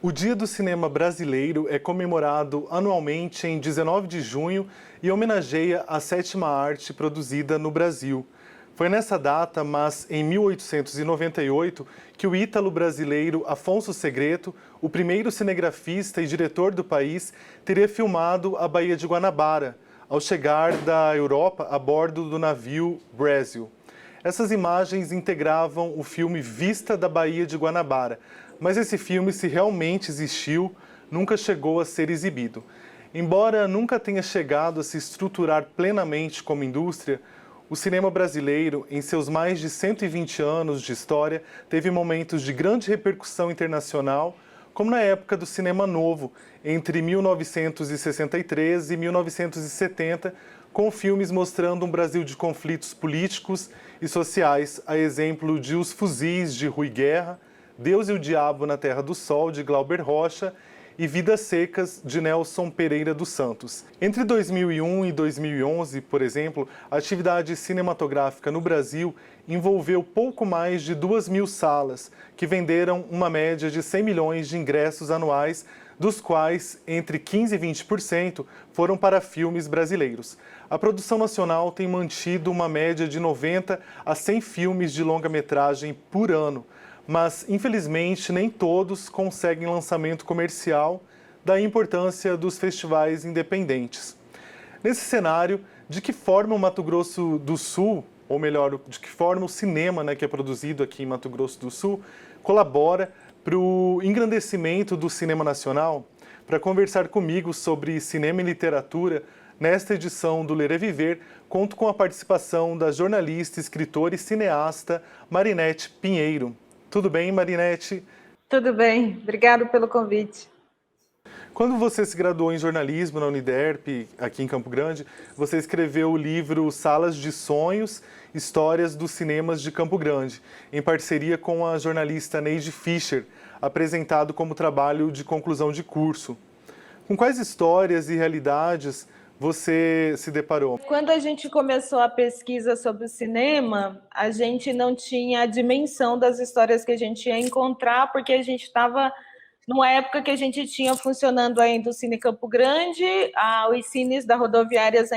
O Dia do Cinema Brasileiro é comemorado anualmente em 19 de junho e homenageia a sétima arte produzida no Brasil. Foi nessa data, mas em 1898, que o ítalo-brasileiro Afonso Segreto, o primeiro cinegrafista e diretor do país, teria filmado a Baía de Guanabara, ao chegar da Europa a bordo do navio Brasil. Essas imagens integravam o filme Vista da Baía de Guanabara, mas esse filme, se realmente existiu, nunca chegou a ser exibido. Embora nunca tenha chegado a se estruturar plenamente como indústria, o cinema brasileiro, em seus mais de 120 anos de história, teve momentos de grande repercussão internacional, como na época do cinema novo, entre 1963 e 1970, com filmes mostrando um Brasil de conflitos políticos e sociais, a exemplo de Os Fuzis, de Rui Guerra, Deus e o Diabo na Terra do Sol, de Glauber Rocha, e Vidas Secas, de Nelson Pereira dos Santos. Entre 2001 e 2011, por exemplo, a atividade cinematográfica no Brasil envolveu pouco mais de 2.000 salas, que venderam uma média de 100 milhões de ingressos anuais, dos quais entre 15% e 20% foram para filmes brasileiros. A produção nacional tem mantido uma média de 90 a 100 filmes de longa-metragem por ano, mas, infelizmente, nem todos conseguem lançamento comercial, daí a importância dos festivais independentes. Nesse cenário, de que forma o Mato Grosso do Sul, ou melhor, de que forma o cinema, que é produzido aqui em Mato Grosso do Sul, colabora para o engrandecimento do cinema nacional? Para conversar comigo sobre cinema e literatura, nesta edição do Ler é Viver, conto com a participação da jornalista, escritora e cineasta Marinete Pinheiro. Tudo bem, Marinete? Tudo bem, obrigado pelo convite. Quando você se graduou em jornalismo na Uniderp, aqui em Campo Grande, você escreveu o livro Salas de Sonhos, Histórias dos Cinemas de Campo Grande, em parceria com a jornalista Neide Fischer, apresentado como trabalho de conclusão de curso. Com quais histórias e realidades você se deparou? Quando a gente começou a pesquisa sobre o cinema, a gente não tinha a dimensão das histórias que a gente ia encontrar, porque a gente estava numa época que a gente tinha funcionando ainda o Cine Campo Grande, os cines da rodoviárias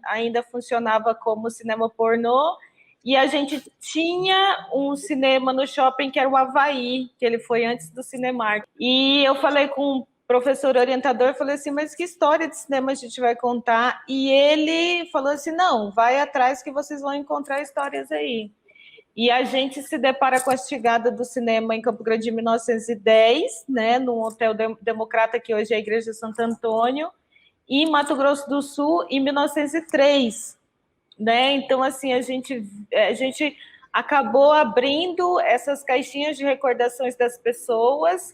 ainda funcionava como cinema pornô, e a gente tinha um cinema no shopping que era o Havaí, que ele foi antes do Cinemark. E eu falei com o professor orientador, falei assim, mas que história de cinema a gente vai contar? E ele falou assim, não, vai atrás que vocês vão encontrar histórias aí. E a gente se depara com a chegada do cinema em Campo Grande em 1910, né, no Hotel Democrata, que hoje é a Igreja de Santo Antônio, e em Mato Grosso do Sul em 1903. Né? Então, assim, a gente acabou abrindo essas caixinhas de recordações das pessoas,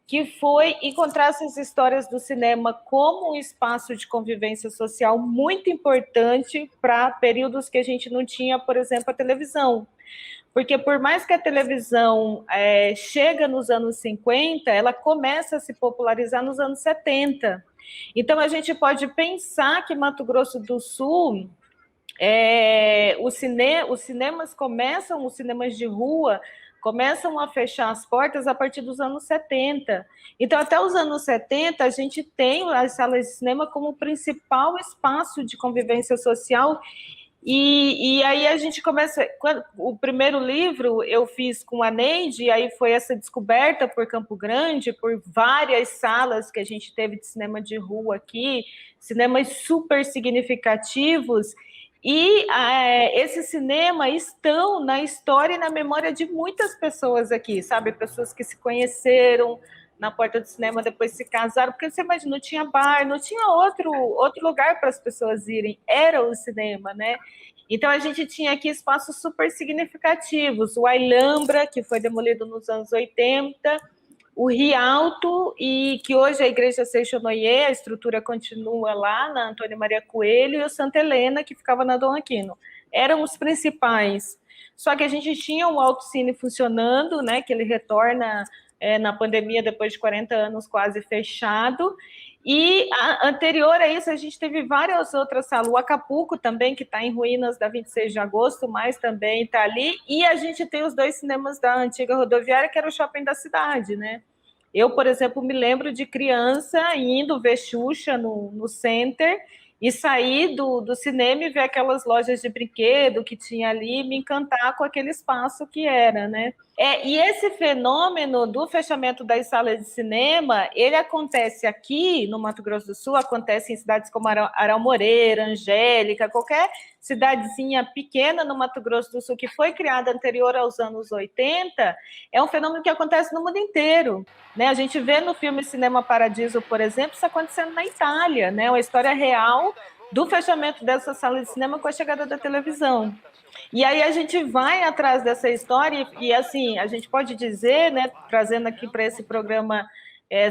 que foi encontrar essas histórias do cinema como um espaço de convivência social muito importante para períodos que a gente não tinha, por exemplo, a televisão. Porque por mais que a televisão chega nos anos 50, ela começa a se popularizar nos anos 70. Então, a gente pode pensar que Mato Grosso do Sul, os cinemas começam, os cinemas de rua, começam a fechar as portas a partir dos anos 70. Então, até os anos 70, a gente tem as salas de cinema como o principal espaço de convivência social. E aí a gente começa... O primeiro livro eu fiz com a Neide, e aí foi essa descoberta por Campo Grande, por várias salas que a gente teve de cinema de rua aqui, cinemas super significativos, e esses cinemas estão na história e na memória de muitas pessoas aqui, sabe? Pessoas que se conheceram na porta do cinema, depois se casaram, porque você imagina, não tinha bar, não tinha outro lugar para as pessoas irem, era o cinema, né? Então, a gente tinha aqui espaços super significativos, o Ailambra, que foi demolido nos anos 80, o Rialto, e que hoje a Igreja Seixonoye, a estrutura continua lá na Antônio Maria Coelho, e o Santa Helena, que ficava na Dom Aquino. Eram os principais. Só que a gente tinha um autocine funcionando, né, que ele retorna na pandemia, depois de 40 anos quase fechado, e anterior a isso, a gente teve várias outras salas, o Acapulco também, que está em ruínas da 26 de agosto, mas também está ali, e a gente tem os dois cinemas da antiga rodoviária, que era o shopping da cidade, né? Eu, por exemplo, me lembro de criança indo ver Xuxa no Center e sair do cinema e ver aquelas lojas de brinquedo que tinha ali e me encantar com aquele espaço que era, né? E esse fenômeno do fechamento das salas de cinema, ele acontece aqui no Mato Grosso do Sul, acontece em cidades como Aral Moreira, Angélica, qualquer cidadezinha pequena no Mato Grosso do Sul que foi criada anterior aos anos 80, é um fenômeno que acontece no mundo inteiro. Né? A gente vê no filme Cinema Paradiso, por exemplo, isso acontecendo na Itália, né? Uma história real do fechamento dessa sala de cinema com a chegada da televisão. E aí a gente vai atrás dessa história e assim, a gente pode dizer, né, trazendo aqui para esse programa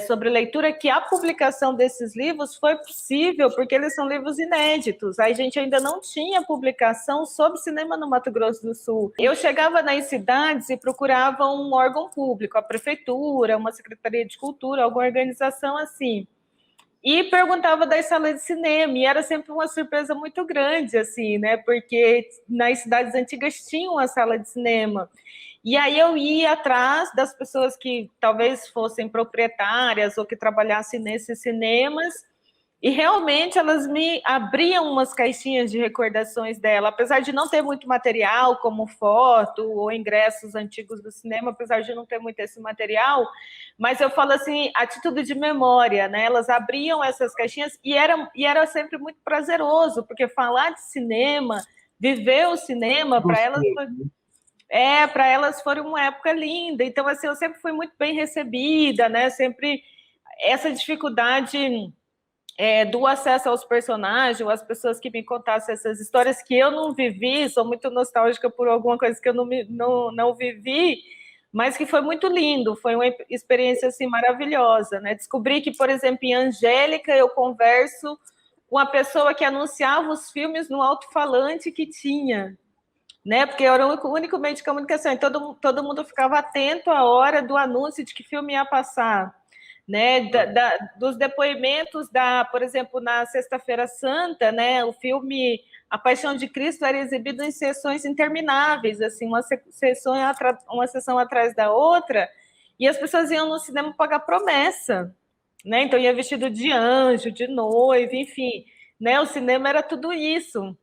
sobre leitura, que a publicação desses livros foi possível porque eles são livros inéditos. A gente ainda não tinha publicação sobre cinema no Mato Grosso do Sul. Eu chegava nas cidades e procurava um órgão público, a prefeitura, uma secretaria de cultura, alguma organização assim. E perguntava das salas de cinema, e era sempre uma surpresa muito grande, assim, né? Porque nas cidades antigas tinham uma sala de cinema. E aí eu ia atrás das pessoas que talvez fossem proprietárias ou que trabalhassem nesses cinemas, e realmente elas me abriam umas caixinhas de recordações dela, apesar de não ter muito material, como foto ou ingressos antigos do cinema, apesar de não ter muito esse material, mas eu falo assim, a título de memória, né? Elas abriam essas caixinhas e era sempre muito prazeroso, porque falar de cinema, viver o cinema, para elas foi uma época linda. Então, assim, eu sempre fui muito bem recebida, né? Sempre essa dificuldade do acesso aos personagens, ou as pessoas que me contassem essas histórias que eu não vivi, sou muito nostálgica por alguma coisa que eu não vivi, mas que foi muito lindo, foi uma experiência assim, maravilhosa. Né? Descobri que, por exemplo, em Angélica, eu converso com a pessoa que anunciava os filmes no alto-falante que tinha, né? Porque era o único meio de comunicação, e todo mundo ficava atento à hora do anúncio de que filme ia passar. Né, dos depoimentos por exemplo, na Sexta-feira Santa, né, o filme A Paixão de Cristo era exibido em sessões intermináveis, assim, uma sessão atrás da outra, e as pessoas iam no cinema pagar promessa, né? Então ia vestido de anjo, de noiva, enfim, né? O cinema era tudo isso.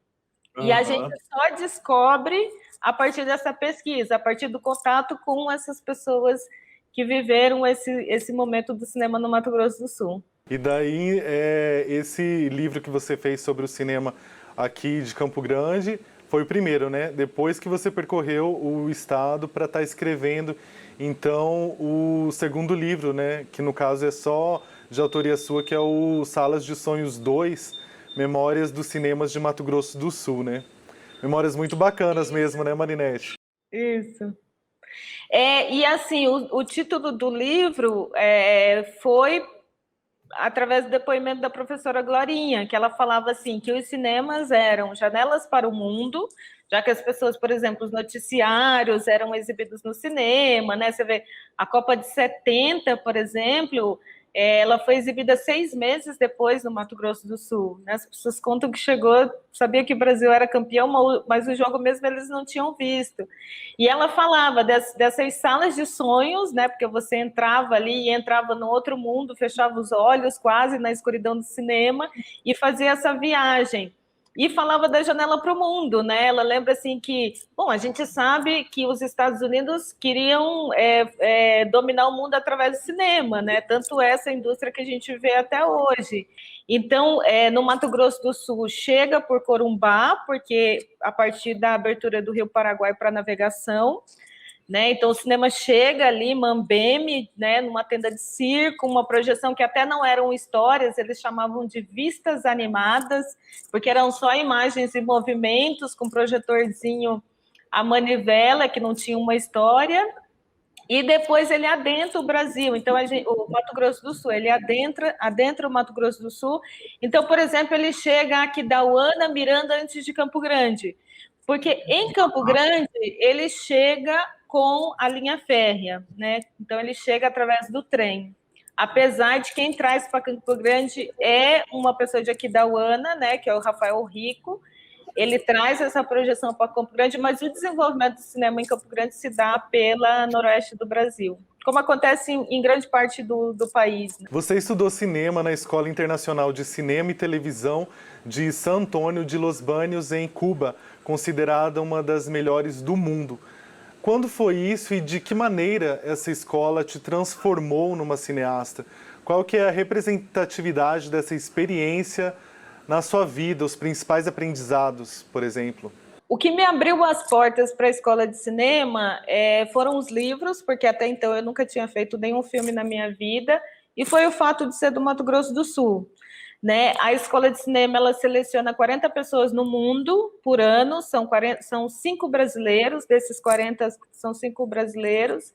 E a gente só descobre a partir dessa pesquisa, a partir do contato com essas pessoas que viveram esse momento do cinema no Mato Grosso do Sul. E daí, esse livro que você fez sobre o cinema aqui de Campo Grande foi o primeiro, né? Depois que você percorreu o estado para estar escrevendo, então, o segundo livro, né? Que no caso é só de autoria sua, que é o Salas de Sonhos 2, Memórias dos Cinemas de Mato Grosso do Sul, né? Memórias muito bacanas mesmo, né, Marinete? Isso. E assim, o título do livro foi através do depoimento da professora Glorinha, que ela falava assim, que os cinemas eram janelas para o mundo, já que as pessoas, por exemplo, os noticiários eram exibidos no cinema, né? Você vê a Copa de 70, por exemplo, ela foi exibida 6 meses depois no Mato Grosso do Sul. Né? As pessoas contam que chegou, sabia que o Brasil era campeão, mas o jogo mesmo eles não tinham visto. E ela falava dessas salas de sonhos, né? Porque você entrava ali e entrava no outro mundo, fechava os olhos quase na escuridão do cinema e fazia essa viagem. E falava da janela para o mundo, né? Ela lembra assim que, bom, a gente sabe que os Estados Unidos queriam dominar o mundo através do cinema, né? Tanto essa indústria que a gente vê até hoje. Então, no Mato Grosso do Sul, chega por Corumbá, porque a partir da abertura do Rio Paraguai para navegação, né? Então o cinema chega ali, Mambeme, né, numa tenda de circo, uma projeção que até não eram histórias, eles chamavam de vistas animadas, porque eram só imagens e movimentos com projetorzinho a manivela, que não tinha uma história, e depois ele adentra o Brasil. Então o Mato Grosso do Sul, ele adentra o Mato Grosso do Sul. Então, por exemplo, ele chega aqui da Uana, Miranda, antes de Campo Grande, porque em Campo Grande ele chega com a linha férrea, né? Então ele chega através do trem. Apesar de quem traz para Campo Grande é uma pessoa de Aquidauana, né? Que é o Rafael Rico. Ele traz essa projeção para Campo Grande, mas o desenvolvimento do cinema em Campo Grande se dá pela noroeste do Brasil. como acontece em grande parte do país. Né? Você estudou cinema na Escola Internacional de Cinema e Televisão de San Antônio de Los Baños, em Cuba, considerada uma das melhores do mundo. Quando foi isso e de que maneira essa escola te transformou numa cineasta? Qual que é a representatividade dessa experiência na sua vida, os principais aprendizados, por exemplo? O que me abriu as portas para a escola de cinema foram os livros, porque até então eu nunca tinha feito nenhum filme na minha vida, e foi o fato de ser do Mato Grosso do Sul. Né? A escola de cinema ela seleciona 40 pessoas no mundo por ano, são 5 brasileiros, desses 40 são 5 brasileiros,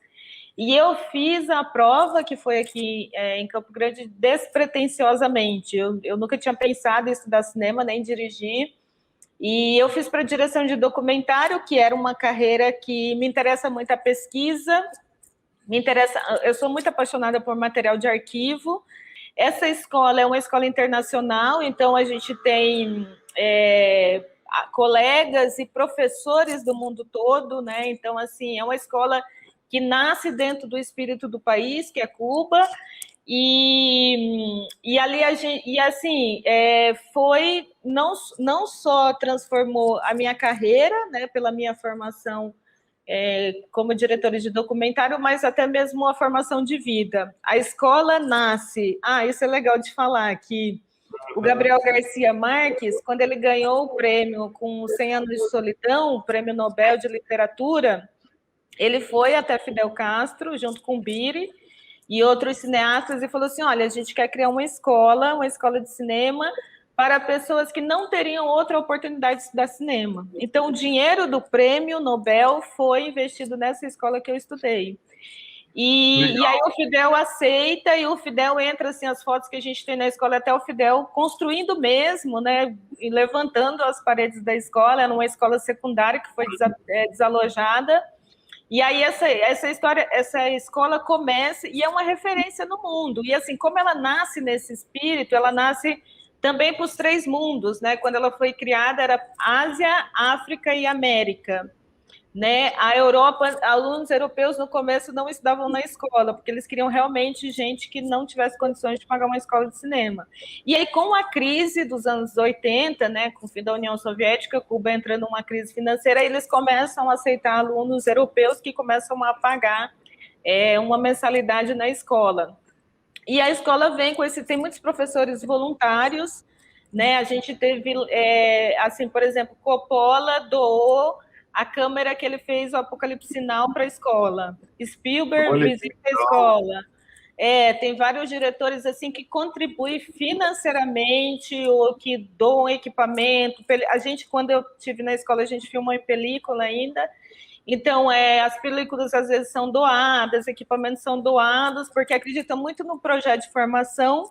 e eu fiz a prova, que foi aqui em Campo Grande, despretensiosamente. Eu nunca tinha pensado em estudar cinema, nem dirigir, e eu fiz para direção de documentário, que era uma carreira que me interessa muito a pesquisa, eu sou muito apaixonada por material de arquivo. Essa escola é uma escola internacional, então a gente tem colegas e professores do mundo todo, né? Então, assim, é uma escola que nasce dentro do espírito do país, que é Cuba, e ali a gente, e assim, foi, não só transformou a minha carreira, né, pela minha formação como diretora de documentário, mas até mesmo a formação de vida. A escola nasce... isso é legal de falar, que o Gabriel Garcia Marques, quando ele ganhou o prêmio com 100 anos de solidão, o prêmio Nobel de Literatura, ele foi até Fidel Castro, junto com o Biri e outros cineastas, e falou assim, olha, a gente quer criar uma escola de cinema para pessoas que não teriam outra oportunidade de estudar cinema. Então, o dinheiro do prêmio Nobel foi investido nessa escola que eu estudei. E aí o Fidel aceita, e o Fidel entra, assim, as fotos que a gente tem na escola, até o Fidel construindo mesmo, né, e levantando as paredes da escola, era uma escola secundária que foi desalojada. E aí essa escola começa, e é uma referência no mundo. E assim, como ela nasce nesse espírito, ela nasce também para os 3 mundos, né? Quando ela foi criada, era Ásia, África e América. Né? A Europa, alunos europeus no começo não estudavam na escola, porque eles queriam realmente gente que não tivesse condições de pagar uma escola de cinema. E aí, com a crise dos anos 80, né, com o fim da União Soviética, Cuba entrando numa crise financeira, eles começam a aceitar alunos europeus que começam a pagar uma mensalidade na escola. E a escola vem com tem muitos professores voluntários, né? A gente teve, assim, por exemplo, Coppola doou a câmera que ele fez o Apocalipse Sinal para a escola. Spielberg visita a escola. Tem vários diretores assim que contribuem financeiramente ou que doam equipamento. A gente, quando eu estive na escola, a gente filmou em película ainda. Então, as películas às vezes são doadas, equipamentos são doados, porque acreditam muito no projeto de formação.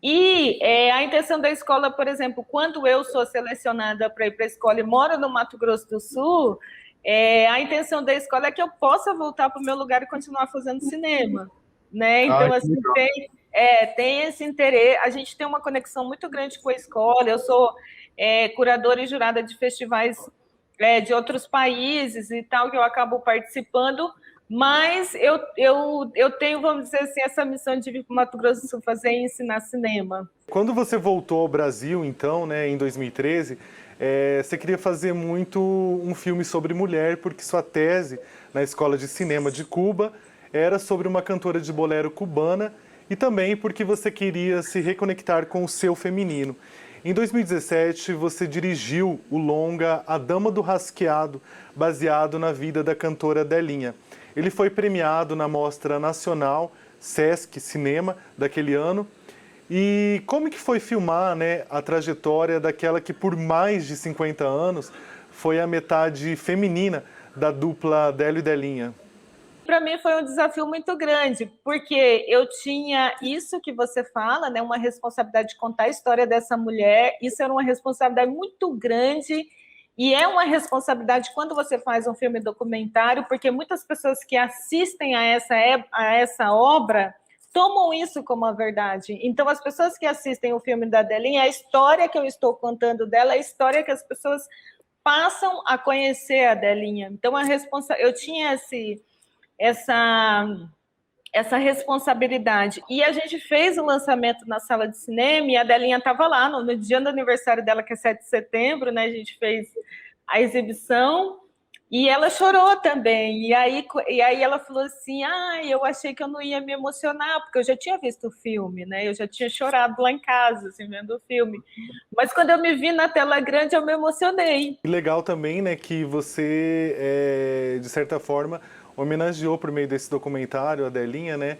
E a intenção da escola, por exemplo, quando eu sou selecionada para ir para a escola e moro no Mato Grosso do Sul, a intenção da escola é que eu possa voltar para o meu lugar e continuar fazendo cinema. Né? Então, assim, tem esse interesse. A gente tem uma conexão muito grande com a escola. Eu sou curadora e jurada de festivais de outros países e tal, que eu acabo participando. Mas eu tenho, vamos dizer assim, essa missão de vir para o Mato Grosso do Sul fazer e ensinar cinema. Quando você voltou ao Brasil, então, né, em 2013, você queria fazer muito um filme sobre mulher, porque sua tese na Escola de Cinema de Cuba era sobre uma cantora de bolero cubana, e também porque você queria se reconectar com o seu feminino. Em 2017, você dirigiu o longa A Dama do Rasqueado, baseado na vida da cantora Delinha. Ele foi premiado na Mostra Nacional Sesc Cinema daquele ano. E como que foi filmar, né, a trajetória daquela que por mais de 50 anos foi a metade feminina da dupla Délio e Delinha? Para mim foi um desafio muito grande, porque eu tinha isso que você fala, né, uma responsabilidade de contar a história dessa mulher. Isso era uma responsabilidade muito grande. E é uma responsabilidade quando você faz um filme documentário, porque muitas pessoas que assistem a essa obra tomam isso como a verdade. Então, as pessoas que assistem o filme da Delinha, a história que eu estou contando dela é a história que as pessoas passam a conhecer a Delinha. Então, eu tinha essa responsabilidade. E a gente fez o lançamento na sala de cinema e a Delinha estava lá no dia do aniversário dela, que é 7 de setembro, né? A gente fez a exibição e ela chorou também. E aí ela falou assim: eu achei que eu não ia me emocionar, porque eu já tinha visto o filme, né? Eu já tinha chorado lá em casa, assim, vendo o filme. Mas quando eu me vi na tela grande, eu me emocionei. E legal também, né, que você, de certa forma, homenageou por meio desse documentário a Delinha, né,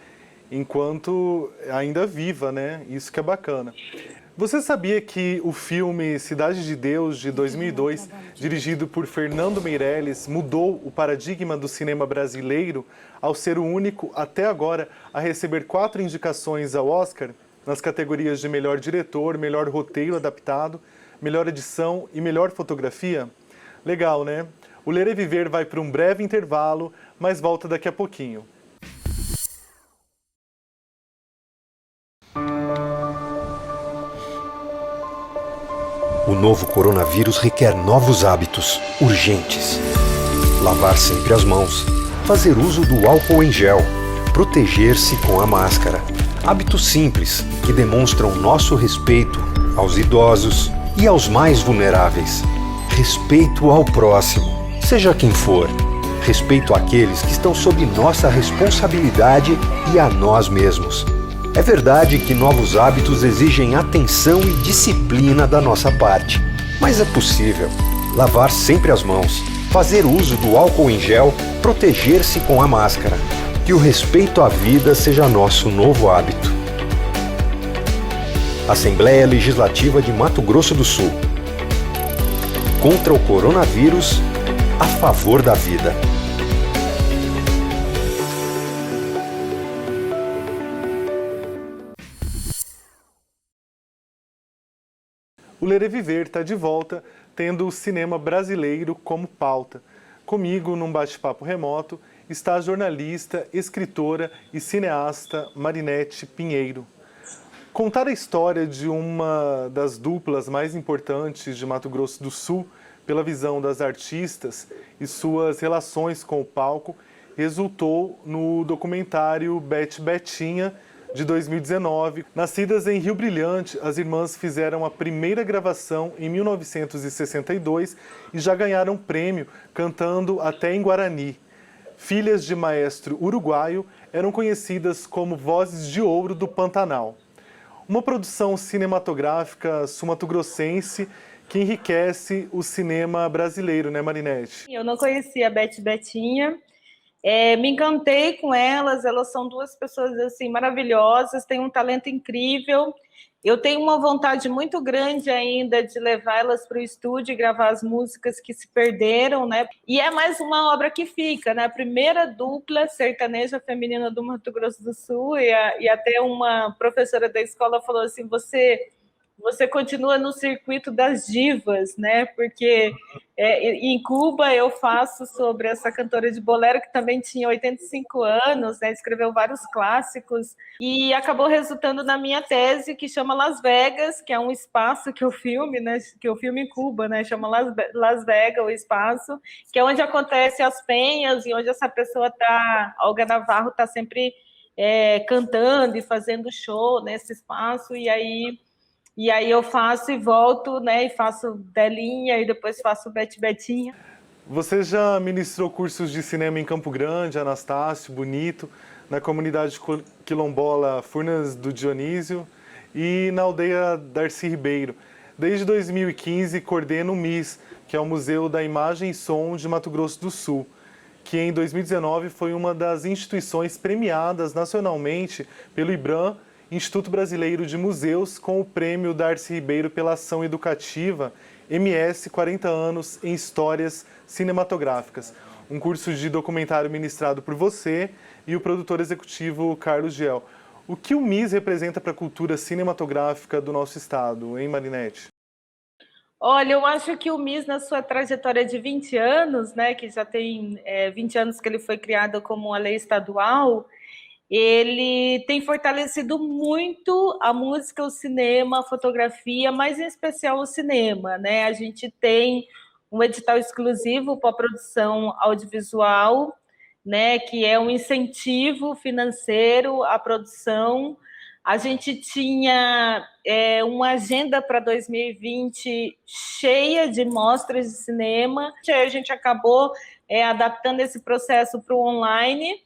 enquanto ainda viva, né? Isso que é bacana. Você sabia que o filme Cidade de Deus, de 2002, dirigido por Fernando Meirelles, mudou o paradigma do cinema brasileiro ao ser o único, até agora, a receber 4 indicações ao Oscar, nas categorias de melhor diretor, melhor roteiro adaptado, melhor edição e melhor fotografia? Legal, né? O Ler e Viver vai para um breve intervalo, mas volta daqui a pouquinho. O novo coronavírus requer novos hábitos, urgentes. Lavar sempre as mãos, fazer uso do álcool em gel, proteger-se com a máscara. Hábitos simples que demonstram nosso respeito aos idosos e aos mais vulneráveis. Respeito ao próximo, seja quem for. Respeito àqueles que estão sob nossa responsabilidade e a nós mesmos. É verdade que novos hábitos exigem atenção e disciplina da nossa parte. Mas é possível. Lavar sempre as mãos, fazer uso do álcool em gel, proteger-se com a máscara. Que o respeito à vida seja nosso novo hábito. Assembleia Legislativa de Mato Grosso do Sul. Contra o coronavírus, a favor da vida. O Ler e Viver está de volta, tendo o cinema brasileiro como pauta. Comigo, num bate-papo remoto, está a jornalista, escritora e cineasta Marinete Pinheiro. Contar a história de uma das duplas mais importantes de Mato Grosso do Sul, pela visão das artistas e suas relações com o palco, resultou no documentário Bete Betinha, de 2019. Nascidas em Rio Brilhante, as irmãs fizeram a primeira gravação em 1962 e já ganharam prêmio cantando até em Guarani. Filhas de maestro uruguaio, eram conhecidas como vozes de ouro do Pantanal. Uma produção cinematográfica sumatogrossense que enriquece o cinema brasileiro, né, Marinete? Eu não conhecia a Bete Betinha. Me encantei com elas são duas pessoas assim maravilhosas, têm um talento incrível. Eu tenho uma vontade muito grande ainda de levar elas para o estúdio e gravar as músicas que se perderam, né? E é mais uma obra que fica, né? A primeira dupla sertaneja feminina do Mato Grosso do Sul, e até uma professora da escola falou assim: você continua no circuito das divas, né? Porque em Cuba eu faço sobre essa cantora de bolero que também tinha 85 anos, né? Escreveu vários clássicos e acabou resultando na minha tese que chama Las Vegas, que é um espaço que eu filme, né? Que eu filme em Cuba, né? Chama Las Vegas, o espaço, que é onde acontece as penhas e onde essa pessoa tá, Olga Navarro tá sempre cantando e fazendo show nesse espaço, e aí eu faço e volto, né? E faço Delinha e depois faço Bete Betinha. Você já ministrou cursos de cinema em Campo Grande, Anastácio, Bonito, na comunidade quilombola Furnas do Dionísio e na aldeia Darcy Ribeiro. Desde 2015 coordeno o MIS, que é o Museu da Imagem e Som de Mato Grosso do Sul, que em 2019 foi uma das instituições premiadas nacionalmente pelo IBRAM, Instituto Brasileiro de Museus, com o prêmio Darcy Ribeiro pela ação educativa MS 40 anos em histórias cinematográficas. Um curso de documentário ministrado por você e o produtor executivo Carlos Giel. O que o MIS representa para a cultura cinematográfica do nosso estado, hein, Marinete? Olha, eu acho que o MIS, na sua trajetória de 20 anos, né, que já tem 20 anos que ele foi criado como uma lei estadual, ele tem fortalecido muito a música, o cinema, a fotografia, mas em especial o cinema, né? A gente tem um edital exclusivo para a produção audiovisual né, que é um incentivo financeiro à produção. A gente tinha uma agenda para 2020 cheia de mostras de cinema. A gente acabou adaptando esse processo para o online.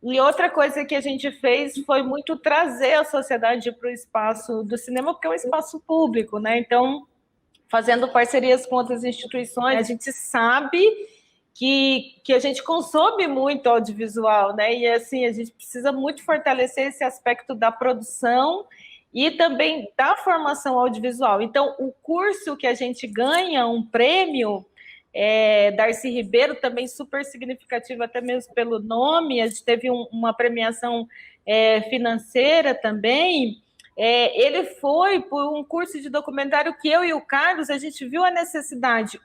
E outra coisa que a gente fez foi muito trazer a sociedade para o espaço do cinema, porque é um espaço público, né? Então, fazendo parcerias com outras instituições, a gente sabe que a gente consome muito audiovisual, né? E assim, a gente precisa muito fortalecer esse aspecto da produção e também da formação audiovisual. Então, o curso que a gente ganha um prêmio, Darcy Ribeiro, também super significativo, até mesmo pelo nome, a gente teve uma premiação financeira também. Ele foi por um curso de documentário que eu e o Carlos, a gente viu a necessidade,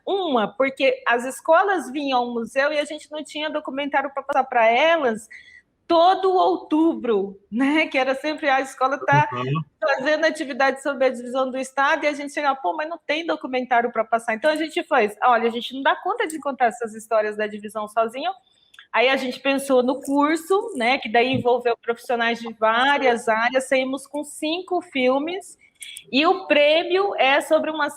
porque as escolas vinham ao museu e a gente não tinha documentário para passar para elas todo outubro, né? Que era sempre a escola tá fazendo atividade sobre a divisão do Estado e a gente chegava, mas não tem documentário para passar. Então a gente fez, olha, a gente não dá conta de contar essas histórias da divisão sozinho. Aí a gente pensou no curso, né, que daí envolveu profissionais de várias áreas, saímos com 5 filmes, e o prêmio é sobre uma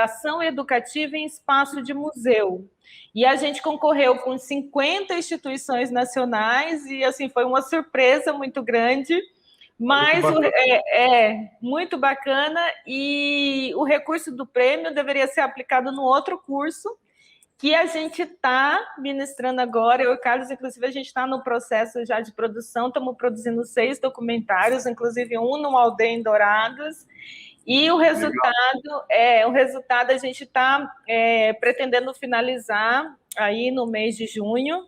ação educativa em espaço de museu. E a gente concorreu com 50 instituições nacionais, e assim, foi uma surpresa muito grande, mas muito bacana, e o recurso do prêmio deveria ser aplicado no outro curso, que a gente está ministrando agora. Eu e o Carlos, inclusive, a gente está no processo já de produção, estamos produzindo 6 documentários, inclusive um no Aldeia em Dourados, e o resultado a gente está pretendendo finalizar aí no mês de junho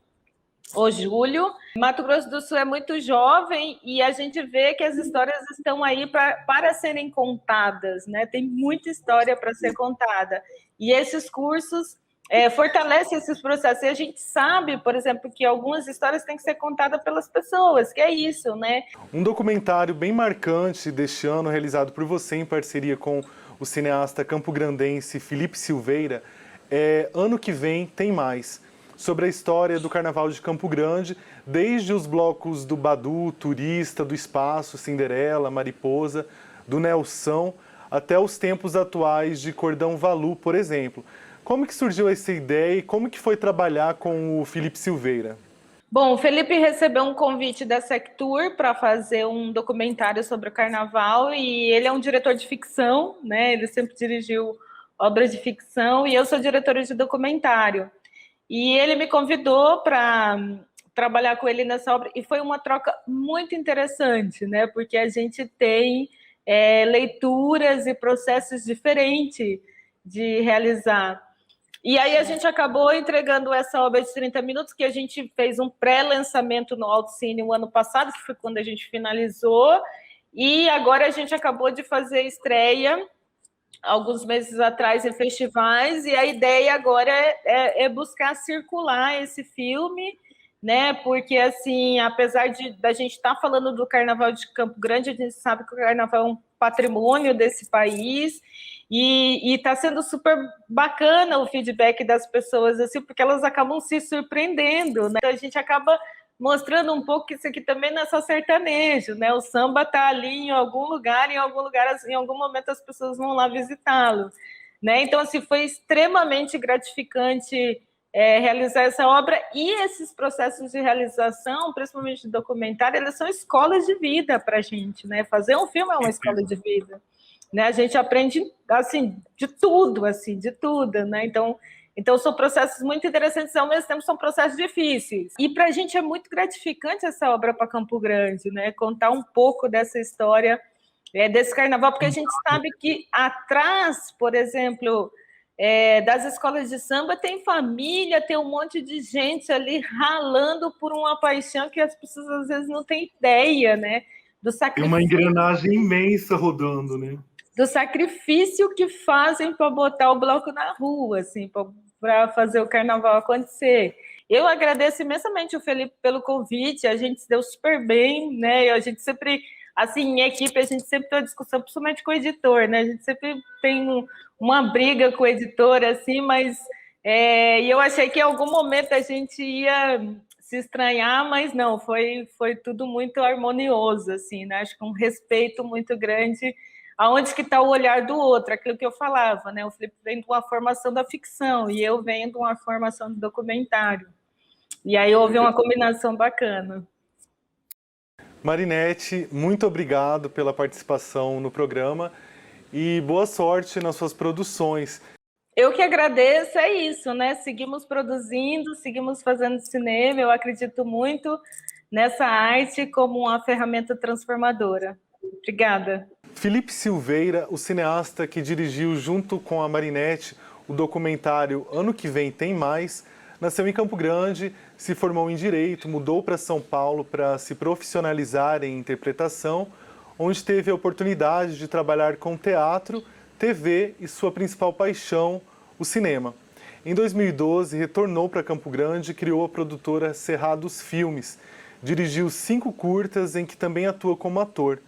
ou julho. Mato Grosso do Sul é muito jovem e a gente vê que as histórias estão aí para serem contadas, né? Tem muita história para ser contada. E esses cursos fortalece esses processos. E a gente sabe, por exemplo, que algumas histórias têm que ser contadas pelas pessoas, que é isso, né? Um documentário bem marcante deste ano, realizado por você em parceria com o cineasta campograndense Felipe Silveira, Ano que Vem Tem Mais, sobre a história do Carnaval de Campo Grande, desde os blocos do Badu, Turista, do Espaço, Cinderela, Mariposa, do Nelson, até os tempos atuais de Cordão Valu, por exemplo. Como que surgiu essa ideia e como que foi trabalhar com o Felipe Silveira? Bom, o Felipe recebeu um convite da Sectur para fazer um documentário sobre o Carnaval e ele é um diretor de ficção, né? Ele sempre dirigiu obras de ficção e eu sou diretora de documentário. E ele me convidou para trabalhar com ele nessa obra e foi uma troca muito interessante, né? Porque a gente tem leituras e processos diferentes de realizar. E aí a gente acabou entregando essa obra de 30 minutos, que a gente fez um pré-lançamento no Autocine o ano passado, que foi quando a gente finalizou, e agora a gente acabou de fazer estreia, alguns meses atrás, em festivais, e a ideia agora é buscar circular esse filme, né? Porque, assim, apesar da gente estar falando do Carnaval de Campo Grande, a gente sabe que o Carnaval é um patrimônio desse país, e está sendo super bacana o feedback das pessoas, assim, porque elas acabam se surpreendendo, né? Então a gente acaba mostrando um pouco que isso aqui também não é só sertanejo, né? O samba está ali em algum lugar, em algum momento as pessoas vão lá visitá-lo, né? Então, assim, foi extremamente gratificante realizar essa obra, e esses processos de realização, principalmente de documentário, eles são escolas de vida para a gente, né? Fazer um filme é uma escola de vida, né? A gente aprende, assim, de tudo, né? Então são processos muito interessantes, ao mesmo tempo são processos difíceis. E para a gente é muito gratificante essa obra para Campo Grande, né? Contar um pouco dessa história desse carnaval, porque a gente sabe que atrás, por exemplo, das escolas de samba tem família, tem um monte de gente ali ralando por uma paixão que as pessoas às vezes não têm ideia, né? Do sacrifício. Tem uma engrenagem imensa rodando, né? Do sacrifício que fazem para botar o bloco na rua, assim, para fazer o carnaval acontecer. Eu agradeço imensamente o Felipe pelo convite, a gente se deu super bem, né? A gente sempre, assim, em equipe, a gente sempre tem uma discussão, principalmente com o editor, né? A gente sempre tem uma briga com o editor, assim, mas E eu achei que em algum momento a gente ia se estranhar, mas não, foi tudo muito harmonioso, assim, né? Acho que um respeito muito grande aonde que está o olhar do outro, aquilo que eu falava, né? O Felipe vem de uma formação da ficção e eu venho de uma formação do documentário. E aí houve uma combinação bacana. Marinete, muito obrigado pela participação no programa e boa sorte nas suas produções. Eu que agradeço, é isso, né? Seguimos produzindo, seguimos fazendo cinema. Eu acredito muito nessa arte como uma ferramenta transformadora. Obrigada. Felipe Silveira, o cineasta que dirigiu junto com a Marinete o documentário Ano que Vem Tem Mais, nasceu em Campo Grande, se formou em Direito, mudou para São Paulo para se profissionalizar em interpretação, onde teve a oportunidade de trabalhar com teatro, TV e sua principal paixão, o cinema. Em 2012, retornou para Campo Grande e criou a produtora Cerrados Filmes. Dirigiu 5 curtas em que também atua como ator.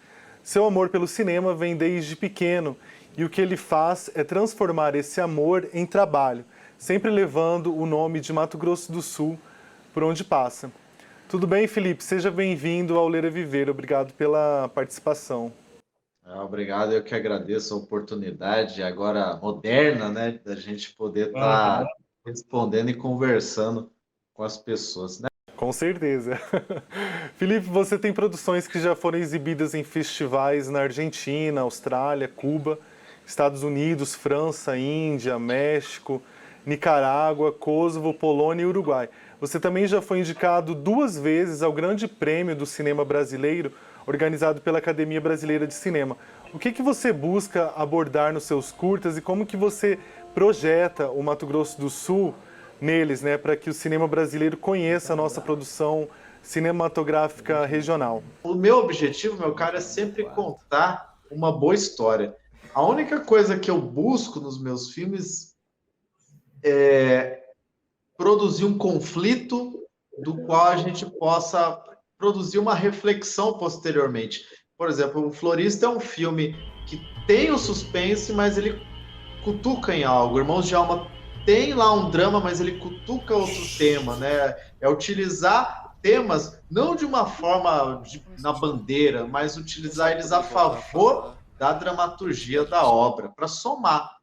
Seu amor pelo cinema vem desde pequeno e o que ele faz é transformar esse amor em trabalho, sempre levando o nome de Mato Grosso do Sul por onde passa. Tudo bem, Felipe? Seja bem-vindo ao Ler é Viver. Obrigado pela participação. Obrigado, eu que agradeço a oportunidade agora moderna, né, da gente poder estar respondendo e conversando com as pessoas, né? Com certeza. Felipe, você tem produções que já foram exibidas em festivais na Argentina, Austrália, Cuba, Estados Unidos, França, Índia, México, Nicarágua, Kosovo, Polônia e Uruguai. Você também já foi indicado 2 vezes ao Grande Prêmio do Cinema Brasileiro, organizado pela Academia Brasileira de Cinema. O que você busca abordar nos seus curtas e como que você projeta o Mato Grosso do Sul neles, né, para que o cinema brasileiro conheça a nossa produção cinematográfica regional? O meu objetivo, meu cara, é sempre contar uma boa história. A única coisa que eu busco nos meus filmes é produzir um conflito do qual a gente possa produzir uma reflexão posteriormente. Por exemplo, o Florista é um filme que tem o suspense, mas ele cutuca em algo. Irmãos de Alma tem lá um drama, mas ele cutuca outro tema, né? É utilizar temas não de uma forma na bandeira, mas utilizar eles a favor da dramaturgia da obra, para somar.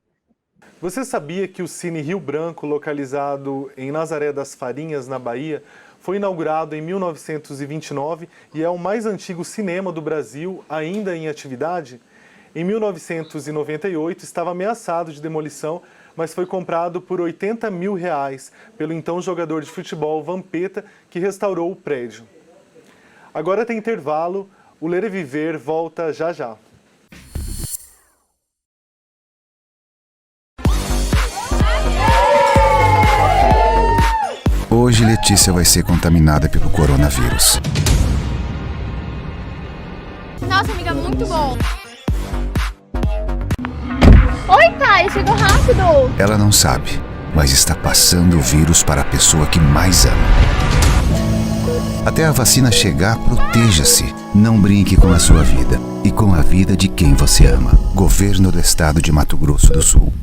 Você sabia que o Cine Rio Branco, localizado em Nazaré das Farinhas, na Bahia, foi inaugurado em 1929 e é o mais antigo cinema do Brasil ainda em atividade? Em 1998 estava ameaçado de demolição, mas foi comprado por R$80 mil pelo então jogador de futebol Vampeta, que restaurou o prédio. Agora tem intervalo, o Ler é Viver volta já já. Hoje Letícia vai ser contaminada pelo coronavírus. Nossa, amiga, muito bom. Oi, Thay, chegou rápido. Ela não sabe, mas está passando o vírus para a pessoa que mais ama. Até a vacina chegar, proteja-se. Não brinque com a sua vida e com a vida de quem você ama. Governo do Estado de Mato Grosso do Sul.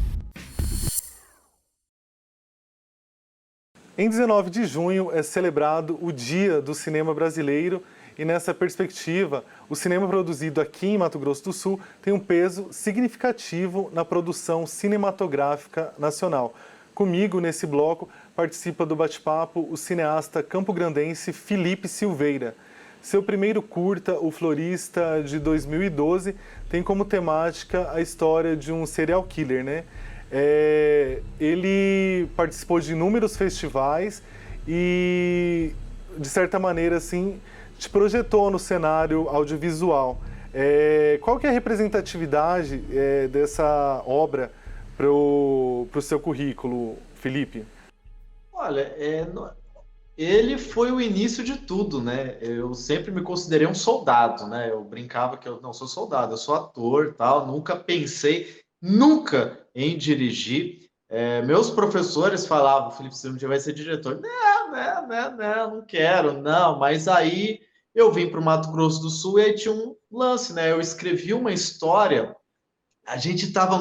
Em 19 de junho é celebrado o Dia do Cinema Brasileiro e nessa perspectiva, o cinema produzido aqui em Mato Grosso do Sul tem um peso significativo na produção cinematográfica nacional. Comigo, nesse bloco, participa do bate-papo o cineasta campograndense Felipe Silveira. Seu primeiro curta, O Florista, de 2012, tem como temática a história de um serial killer, né? Ele participou de inúmeros festivais e, de certa maneira, assim, te projetou no cenário audiovisual. Qual que é a representatividade dessa obra para o seu currículo, Felipe? Olha, ele foi o início de tudo, né? Eu sempre me considerei um soldado, né? Eu brincava que eu não sou soldado, eu sou ator, tal. Nunca pensei, nunca em dirigir. Meus professores falavam, Felipe, você um dia vai ser diretor. Não quero, não. Mas aí eu vim para o Mato Grosso do Sul e aí tinha um lance, né? Eu escrevi uma história, a gente estava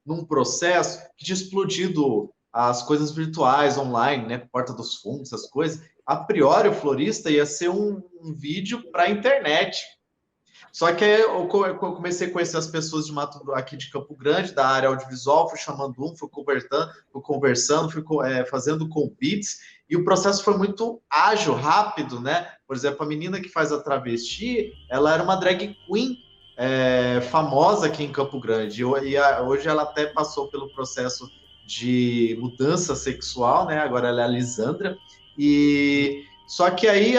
num processo que tinha explodido as coisas virtuais online, né? Porta dos Fundos, essas coisas. A priori, o Florista ia ser um vídeo para a internet. Só que aí eu comecei a conhecer as pessoas aqui de Campo Grande, da área audiovisual, fui chamando fui conversando, fui fazendo convites, e o processo foi muito ágil, rápido, né? Por exemplo, a menina que faz a travesti, ela era uma drag queen famosa aqui em Campo Grande, e hoje ela até passou pelo processo de mudança sexual, né? Agora ela é a Lisandra, só que aí,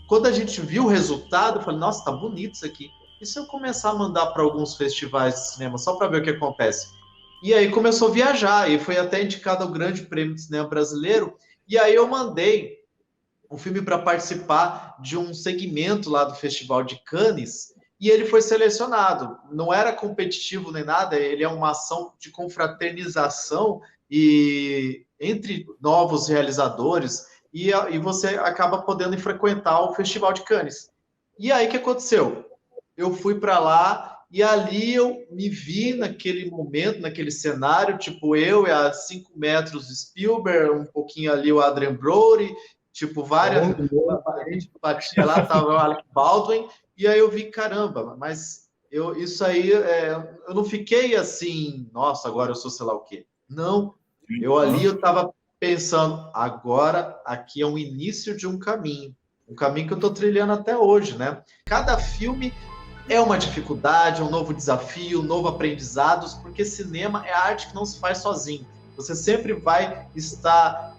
quando a gente viu o resultado, eu falei, nossa, tá bonito isso aqui. E se eu começar a mandar para alguns festivais de cinema, só para ver o que acontece? E aí começou a viajar, e foi até indicado ao Grande Prêmio de Cinema Brasileiro, e aí eu mandei um filme para participar de um segmento lá do Festival de Cannes, e ele foi selecionado. Não era competitivo nem nada, ele é uma ação de confraternização e entre novos realizadores, e você acaba podendo frequentar o Festival de Cannes. E aí o que aconteceu? Eu fui para lá e ali eu me vi naquele momento, naquele cenário, tipo eu e a 5 metros Spielberg, um pouquinho ali o Adrien Brody, tipo várias... A gente batia lá, tava o Alec Baldwin, e aí eu vi, caramba, mas isso aí, eu não fiquei assim, nossa, agora eu sou sei lá o quê. Não, eu estava pensando, agora aqui é o início de um caminho que eu estou trilhando até hoje, né? Cada filme é uma dificuldade, um novo desafio, um novo aprendizado, porque cinema é arte que não se faz sozinho. Você sempre vai estar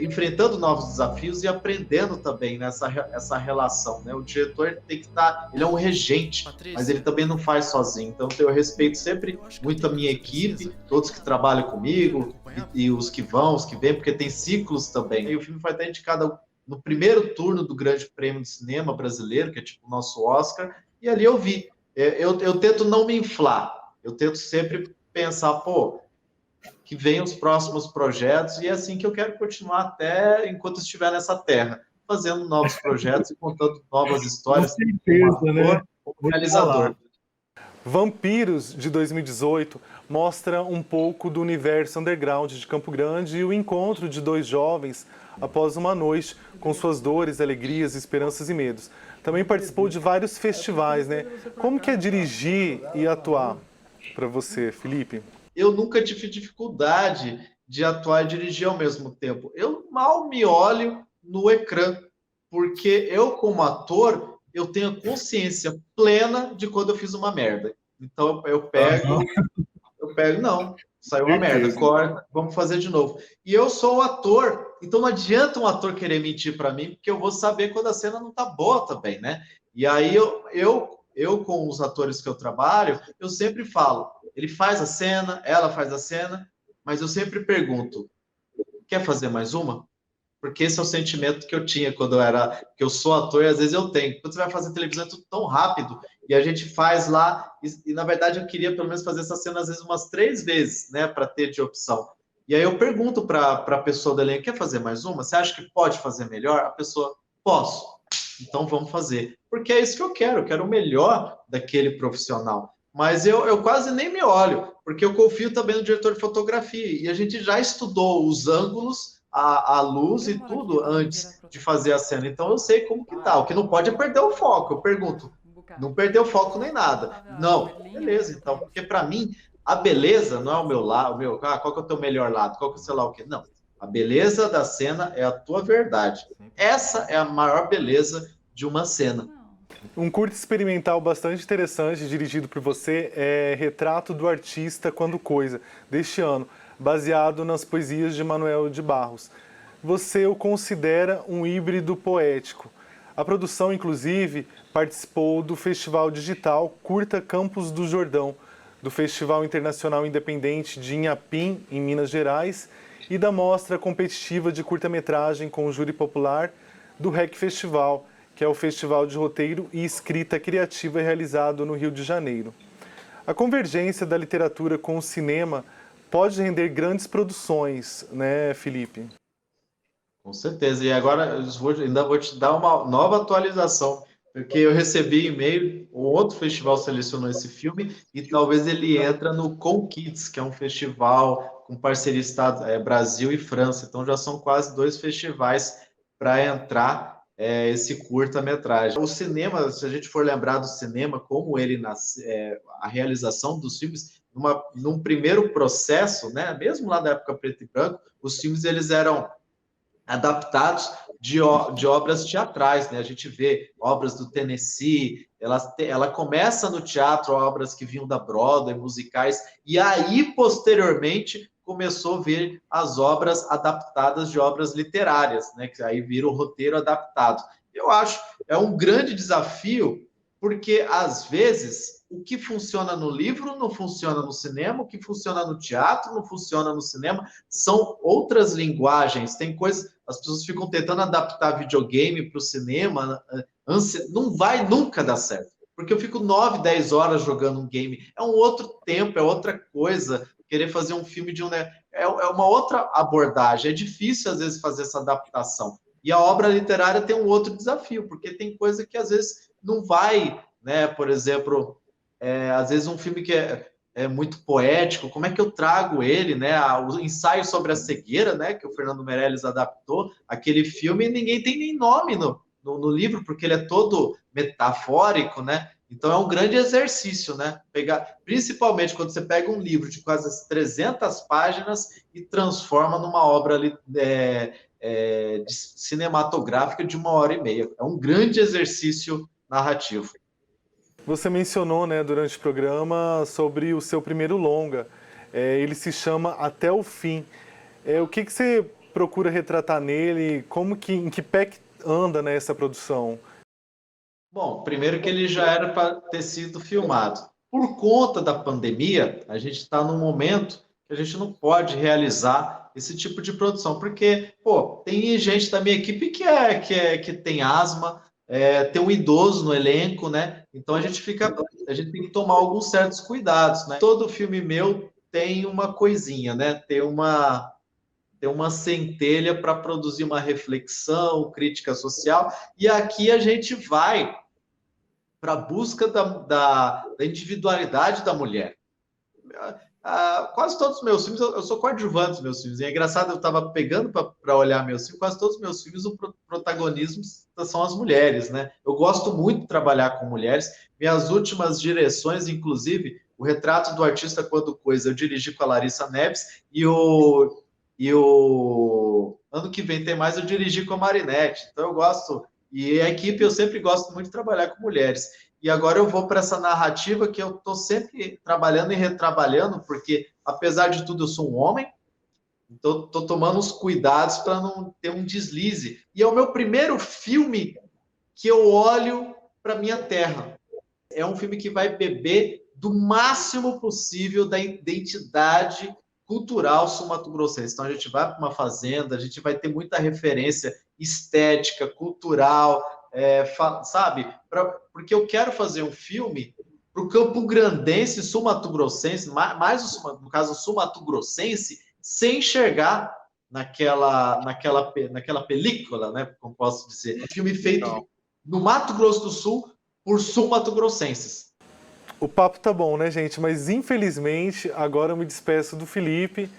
enfrentando novos desafios e aprendendo também nessa relação, né? O diretor tem que estar, ele é um regente, mas ele também não faz sozinho. Então eu respeito sempre muito a minha equipe, todos que trabalham comigo e os que vão, os que vêm, porque tem ciclos também. E o filme vai estar indicado no primeiro turno do Grande Prêmio de Cinema Brasileiro, que é tipo o nosso Oscar, e ali eu vi. Eu tento não me inflar, eu tento sempre pensar, que venham os próximos projetos, e é assim que eu quero continuar até enquanto estiver nessa terra, fazendo novos projetos e contando novas histórias. Com certeza, né? Como realizador. Vampiros, de 2018, mostra um pouco do universo underground de Campo Grande e o encontro de 2 jovens após uma noite com suas dores, alegrias, esperanças e medos. Também participou de vários festivais, né? Como que é dirigir e atuar para você, Felipe? Eu nunca tive dificuldade de atuar e dirigir ao mesmo tempo. Eu mal me olho no ecrã, porque eu, como ator, eu tenho a consciência plena de quando eu fiz uma merda. Então eu pego, não, saiu uma merda, corta, vamos fazer de novo. E eu sou o ator, então não adianta um ator querer mentir para mim, porque eu vou saber quando a cena não tá boa também, né? E aí eu com os atores que eu trabalho, eu sempre falo, ele faz a cena, ela faz a cena, mas eu sempre pergunto, quer fazer mais uma? Porque esse é o sentimento que eu tinha quando que eu sou ator, e às vezes eu tenho. Quando você vai fazer televisão é tudo tão rápido, e a gente faz lá, e na verdade eu queria pelo menos fazer essa cena às vezes umas 3 vezes, né, para ter de opção. E aí eu pergunto para a pessoa da linha, quer fazer mais uma? Você acha que pode fazer melhor? A pessoa, posso. Então vamos fazer. Porque é isso que eu quero o melhor daquele profissional. Mas eu quase nem me olho, porque eu confio também no diretor de fotografia, e a gente já estudou os ângulos, a luz e tudo antes de fazer a cena. Então eu sei como que tá. O que não pode é perder o foco. Eu pergunto, não perdeu o foco nem nada. Não, beleza, então. Porque para mim, a beleza não é o meu lado, qual que é o teu melhor lado? Qual que é o sei lá o quê? Não. A beleza da cena é a tua verdade. Essa é a maior beleza de uma cena. Um curto experimental bastante interessante, dirigido por você, é Retrato do Artista Quando Coisa, deste ano, baseado nas poesias de Manuel de Barros. Você o considera um híbrido poético. A produção, inclusive, participou do Festival Digital Curta Campos do Jordão, do Festival Internacional Independente de Inhapim, em Minas Gerais, e da Mostra Competitiva de Curta-Metragem com o Júri Popular do REC Festival, que é o Festival de Roteiro e Escrita Criativa realizado no Rio de Janeiro. A convergência da literatura com o cinema pode render grandes produções, né, Felipe? Com certeza. E agora ainda vou te dar uma nova atualização, porque eu recebi e-mail, um outro festival selecionou esse filme e talvez ele entra no Com Kids, que é um festival com parceria Brasil e França. Então já são quase 2 festivais para entrar esse curta-metragem. O cinema, se a gente for lembrar do cinema, como ele a realização dos filmes, num primeiro processo, né, mesmo lá da época preto e branco, os filmes eles eram adaptados de obras teatrais, né? A gente vê obras do Tennessee, ela começa no teatro, obras que vinham da Broadway, musicais, e aí, posteriormente, começou a ver as obras adaptadas de obras literárias, né? Que aí vira o roteiro adaptado. Eu acho, é um grande desafio, porque, às vezes, o que funciona no livro não funciona no cinema, o que funciona no teatro não funciona no cinema, são outras linguagens, tem coisas, as pessoas ficam tentando adaptar videogame para o cinema, não vai nunca dar certo, porque eu fico 9, 10 horas jogando um game, é um outro tempo, é outra coisa, querer fazer um filme é uma outra abordagem, é difícil às vezes fazer essa adaptação, e a obra literária tem um outro desafio, porque tem coisa que às vezes não vai, né, por exemplo, às vezes um filme que é muito poético, como é que eu trago ele, né? O ensaio sobre a cegueira, né? Que o Fernando Meirelles adaptou, aquele filme, ninguém tem nem nome no livro, porque ele é todo metafórico, né? Então é um grande exercício, né? Principalmente quando você pega um livro de quase 300 páginas e transforma numa obra cinematográfica de 1h30. É um grande exercício narrativo. Você mencionou, né, durante o programa sobre o seu primeiro longa. Ele se chama Até o Fim. O que você procura retratar nele? Em que pé que anda, né, essa produção? Bom, primeiro que ele já era para ter sido filmado. Por conta da pandemia, a gente está num momento que a gente não pode realizar esse tipo de produção, porque, tem gente da minha equipe que tem asma, tem um idoso no elenco, né? Então a gente tem que tomar alguns certos cuidados, né? Todo filme meu tem uma coisinha, né? Tem uma centelha para produzir uma reflexão, crítica social, e aqui a gente vai para a busca da individualidade da mulher. Quase todos os meus filmes, eu sou coadjuvante dos meus filmes, e é engraçado, eu estava pegando para olhar meus filmes, quase todos os meus filmes, o protagonismo são as mulheres, né? Eu gosto muito de trabalhar com mulheres, minhas últimas direções, inclusive, o Retrato do Artista Quando Coisa, eu dirigi com a Larissa Neves, e o ano que vem tem mais, eu dirigi com a Marinette, então eu gosto, e a equipe eu sempre gosto muito de trabalhar com mulheres. E agora eu vou para essa narrativa que eu estou sempre trabalhando e retrabalhando, porque, apesar de tudo, eu sou um homem, então estou tomando os cuidados para não ter um deslize. E é o meu primeiro filme que eu olho para a minha terra. É um filme que vai beber do máximo possível da identidade cultural sul-mato-grossense. Então a gente vai para uma fazenda, a gente vai ter muita referência estética, cultural, sabe? Porque eu quero fazer um filme para o campo-grandense, sul-mato-grossense, mais no caso sul-mato-grossense, sem enxergar naquela película, né? Como posso dizer. Um filme feito no Mato Grosso do Sul por sul-mato-grossenses. O papo tá bom, né, gente? Mas infelizmente agora eu me despeço do Felipe.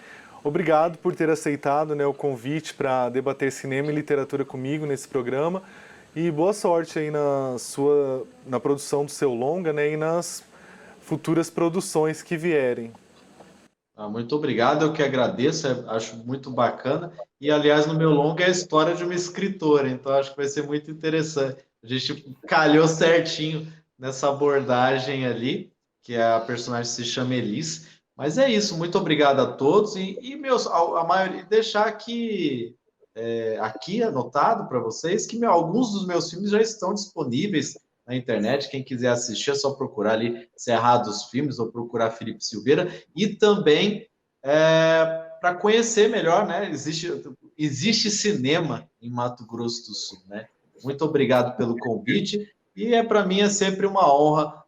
Obrigado por ter aceitado, né, o convite para debater cinema e literatura comigo nesse programa. E boa sorte aí na produção do seu longa, né, e nas futuras produções que vierem. Muito obrigado, eu que agradeço, acho muito bacana. E, aliás, no meu longa é a história de uma escritora, então acho que vai ser muito interessante. A gente calhou certinho nessa abordagem ali, que a personagem se chama Elis. Mas é isso, muito obrigado a todos. A maioria, deixar aqui anotado para vocês que alguns dos meus filmes já estão disponíveis na internet. Quem quiser assistir é só procurar ali Cerrado dos Filmes ou procurar Felipe Silveira. E também para conhecer melhor, né? Existe cinema em Mato Grosso do Sul, né? Muito obrigado pelo convite. E para mim é sempre uma honra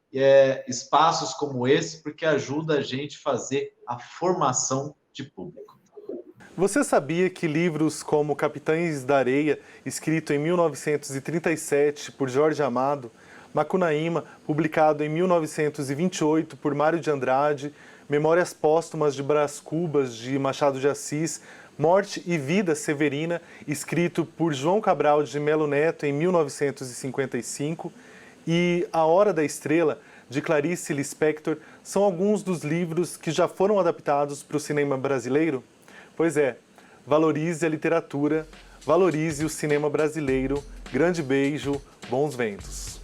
espaços como esse, porque ajuda a gente a fazer a formação de público. Você sabia que livros como Capitães da Areia, escrito em 1937 por Jorge Amado, Macunaíma, publicado em 1928 por Mário de Andrade, Memórias Póstumas de Brás Cubas, de Machado de Assis, Morte e Vida Severina, escrito por João Cabral de Melo Neto em 1955, e A Hora da Estrela, de Clarice Lispector, são alguns dos livros que já foram adaptados para o cinema brasileiro? Pois é, valorize a literatura, valorize o cinema brasileiro. Grande beijo, bons ventos.